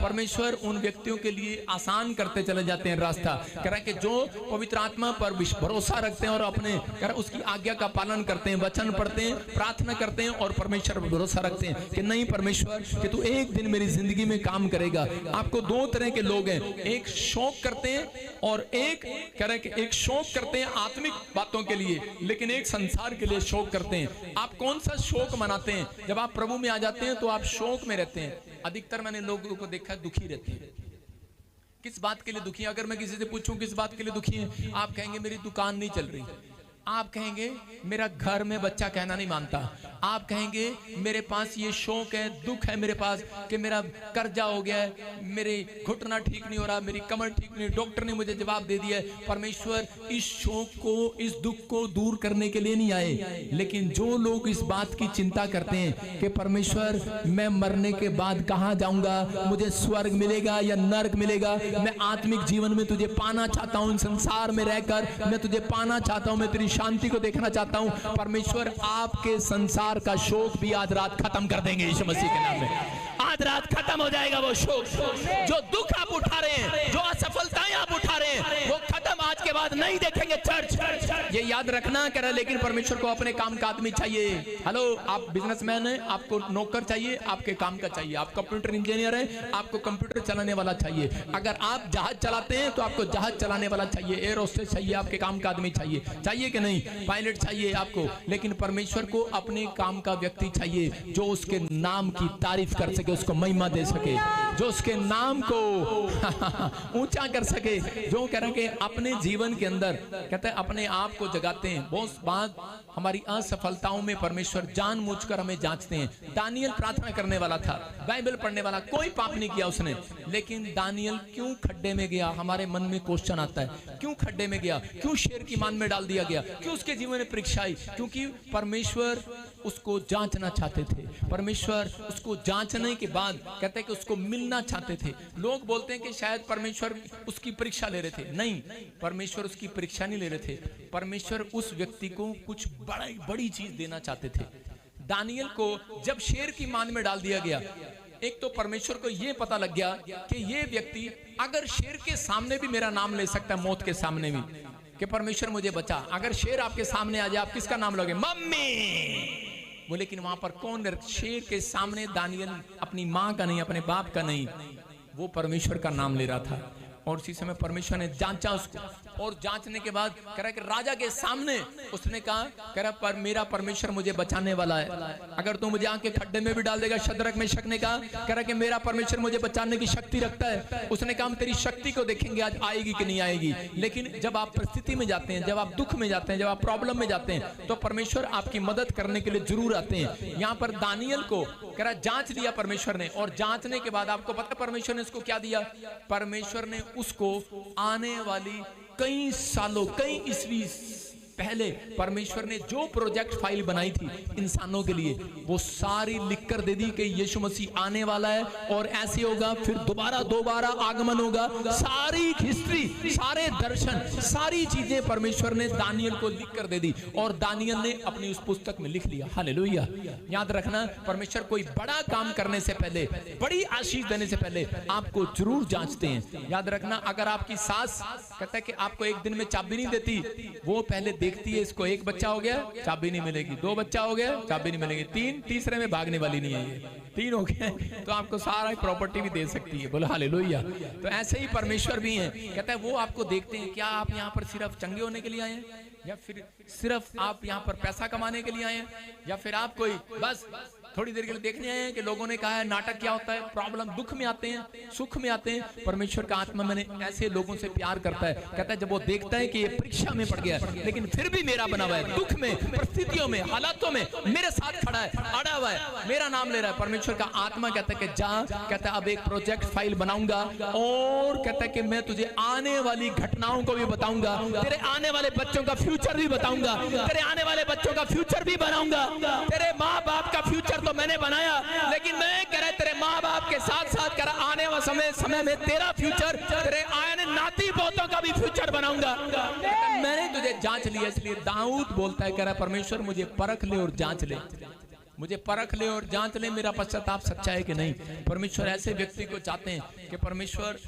परमेश्वर उन व्यक्तियों के लिए आसान करते चले जाते हैं रास्ता। कह रहा है कि जो पवित्र आत्मा पर भरोसा रखते हैं और अपने कह रहा उसकी आज्ञा का पालन करते हैं, वचन पढ़ते हैं, प्रार्थना करते हैं और परमेश्वर पर भरोसा रखते हैं कि नहीं परमेश्वर कि तू एक दिन मेरी जिंदगी में काम करेगा। आपको दो तरह के लोग हैं, एक शौक करते हैं और एक कह रहे हैं कि एक शौक करते हैं आत्मिक बातों के लिए, लेकिन एक संसार के लिए शौक करते हैं। आप कौन सा शौक मनाते हैं? जब आप प्रभु में आ जाते हैं तो आप शौक में रहते हैं। अधिकतर मैंने लोगों को देखा है दुखी रहते हैं। किस बात के लिए दुखी है? अगर मैं किसी से पूछूं किस बात के लिए दुखी है, आप कहेंगे मेरी दुकान नहीं चल रही, आप कहेंगे मेरा घर में बच्चा कहना नहीं मानता, आप कहेंगे मेरे पास ये शौक है, दुख है मेरे पास कि मेरा कर्जा हो गया है, मेरे घुटना ठीक नहीं हो रहा, मेरी कमर ठीक नहीं, डॉक्टर ने मुझे जवाब दे दिया है। परमेश्वर इस शौक को, इस दुख को दूर करने के लिए नहीं आए, लेकिन जो लोग इस बात की चिंता करते हैं कि परमेश्वर मैं मरने के बाद कहाँ जाऊंगा, मुझे स्वर्ग मिलेगा या नरक मिलेगा, मैं आत्मिक जीवन में तुझे पाना चाहता हूँ, संसार में रहकर मैं तुझे पाना चाहता हूँ, मैं तेरी शांति को देखना चाहता हूं। परमेश्वर आपके संसार का शौक भी आज रात खत्म कर देंगे यीशु मसीह के नाम में। आज रात खत्म हो जाएगा वो शौक। जो दुख आप उठा रहे हैं, जो असफलताएं आप उठा रहे हैं, वो खत्म आज के बाद नहीं देखेंगे चर्च। ये याद रखना कह रहा, लेकिन परमेश्वर को अपने काम का आदमी चाहिए। हेलो, आप बिजनेसमैन हैं, आपको नौकर चाहिए, आपके काम का चाहिए। आप कंप्यूटर इंजीनियर हैं, आपको कंप्यूटर चलाने वाला चाहिए। अगर आप जहाज चलाते हैं तो आपको जहाज चलाने वाला चाहिए, एयर होस्टेस चाहिए, आपके काम का आदमी चाहिए, चाहिए कि नहीं? पायलट चाहिए आपको। लेकिन परमेश्वर को अपने काम का व्यक्ति चाहिए जो उसके नाम की तारीफ कर सके, उसको महिमा दे सके, जो उसके नाम को ऊंचा कर सके, जो कह रहे हैं अपने जीवन के अंदर कहते हैं अपने आप को जगाते हैं। बहुत बात हमारी असफलताओं में परमेश्वर जानबूझकर हमें जांचते हैं। दानियल प्रार्थना करने वाला था, बाइबल पढ़ने वाला, कोई पाप नहीं किया उसने, लेकिन दानियल क्यों खड्डे में गया? हमारे मन में क्वेश्चन आता है, क्यों खड्डे में गया? क्यों शेर की मान में डाल दिया गया? क्यों उसके जीवन में परीक्षा आई? क्योंकि परमेश्वर उसको जांचना चाहते थे। परमेश्वर उसको जांचने के बाद कहते हैं कि उसको मिलना चाहते थे। लोग बोलते हैं कि शायद परमेश्वर उसकी परीक्षा ले रहे थे। नहीं, परमेश्वर उसकी परीक्षा नहीं ले रहे थे। परमेश्वर उस व्यक्ति को कुछ बड़ी चीज देना चाहते थे। दानियल को जब शेर की मान में डाल दिया गया, एक तो परमेश्वर को यह पता लग गया कि यह व्यक्ति अगर शेर के सामने भी मेरा नाम ले सकता है, मौत के सामने भी, कि परमेश्वर मुझे बचा। अगर शेर आपके सामने आ जाए, आप किसका नाम लोगे? मम्मी। वो लेकिन वहां पर कौन? शेर के सामने दानियल अपनी मां का नहीं, अपने बाप का नहीं, वो परमेश्वर का नाम ले रहा था। और उसी समय परमेश्वर ने जांचा उसको, और जांचने के बाद कह रहा कि राजा के सामने उसने कहा, कह रहा पर मेरा परमेश्वर मुझे बचाने वाला है। अगर तू मुझे आके खड्डे में भी डाल देगा, शद्रक में शक ने कहा, कह रहा कि मेरा परमेश्वर मुझे बचाने की शक्ति रखता है। उसने कहा हम तेरी शक्ति को देखेंगे आज आएगी कि नहीं आएगी। लेकिन जब आप परिस्थिति में जाते हैं, जब आप दुख में जाते हैं, जब आप प्रॉब्लम में जाते हैं, तो परमेश्वर आपकी मदद करने के लिए जरूर आते हैं। यहाँ पर दानियल को कह रहा जांच लिया परमेश्वर ने, और जांचने के बाद आपको पता परमेश्वर ने उसको क्या दिया? परमेश्वर ने उसको आने वाली कई सालों, कई ईस्वी पहले परमेश्वर ने जो प्रोजेक्ट फाइल बनाई थी इंसानों के लिए, वो सारी लिखकर दे दी कि यीशु मसीह आने वाला है और ऐसे होगा, फिर दोबारा आगमन होगा। सारी हिस्ट्री, सारे दर्शन, सारी चीजें परमेश्वर ने दानियल को लिखकर दे दी, और दानियल ने अपनी उस पुस्तक में लिख लिया। हालेलुया। याद रखना, परमेश्वर कोई बड़ा काम करने से पहले, बड़ी आशीष देने से पहले आपको जरूर जांचते हैं। याद रखना, अगर आपकी सास कहता है कि आपको एक दिन में चाबी नहीं देती, वो पहले देखती है इसको एक बच्चा हो गया, चाबी नहीं मिलेगी, दो बच्चा हो गया, चाबी नहीं मिलेगी, तीन, तीसरे में भागने वाली नहीं है, ये तीन हो गए तो आपको सारा प्रॉपर्टी भी दे सकती है। बोलो हालेलुया। तो ऐसे ही परमेश्वर भी हैं, कहता है वो आपको देखते हैं, क्या आप यहाँ पर सिर्फ चंगे होने के लिए आए हैं, या फिर सिर्फ आप यहाँ पर पैसा कमाने के लिए आए हैं, या फिर आप कोई बस थोड़ी देर के लिए देखने आए हैं कि लोगों ने कहा है नाटक क्या होता है, प्रॉब्लम, दुख में आते हैं, सुख में आते हैं। परमेश्वर का आत्मा मैंने ऐसे लोगों से प्यार करता है, कहता है जब वो देखता है कि ये परीक्षा में पड़ गया लेकिन फिर भी मेरा बना हुआ है, दुख में, परिस्थितियों में, हालातों में मेरे साथ खड़ा है, अड़ा हुआ है, मेरा नाम ले रहा है, परमेश्वर का आत्मा कहता है कि जा, कहता है अब एक प्रोजेक्ट फाइल बनाऊंगा, और कहता है कि मैं तुझे आने वाली घटनाओं को भी बताऊंगा, तेरे आने वाले बच्चों का फ्यूचर भी बताऊंगा, तेरे आने वाले बच्चों का फ्यूचर भी बनाऊंगा। तेरे माँ बाप का फ्यूचर तो मैंने बनाया, लेकिन मैं कह रहा तेरे माँ बाप के साथ साथ कह रहा आने वाले समय में तेरा फ्यूचर, तेरे आने नाती पोतों का भी फ्यूचर बनाऊंगा। मैंने तुझे जांच लिया। इसलिए दाऊद बोलता है, कह रहा परमेश्वर मुझे परख ले और जांच ले, मुझे परख ले और जांच ले मेरा पश्चाताप सच्चा है कि नहीं। परमेश्वर ऐसे व्यक्ति को चाहते हैं कि परमेश्वर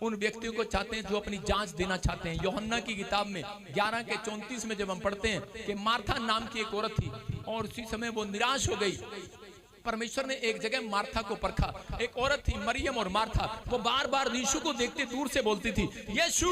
उन व्यक्तियों को चाहते हैं जो अपनी जांच देना चाहते हैं। यूहन्ना की किताब में 11:34 में जब हम पढ़ते हैं कि मार्था नाम की एक औरत थी और उसी समय वो निराश हो गई। परमेश्वर ने एक जगह मार्था को परखा। एक औरत थी मरियम और मार्था, वो बार बार यीशु को देखते दूर से बोलती थी, यीशु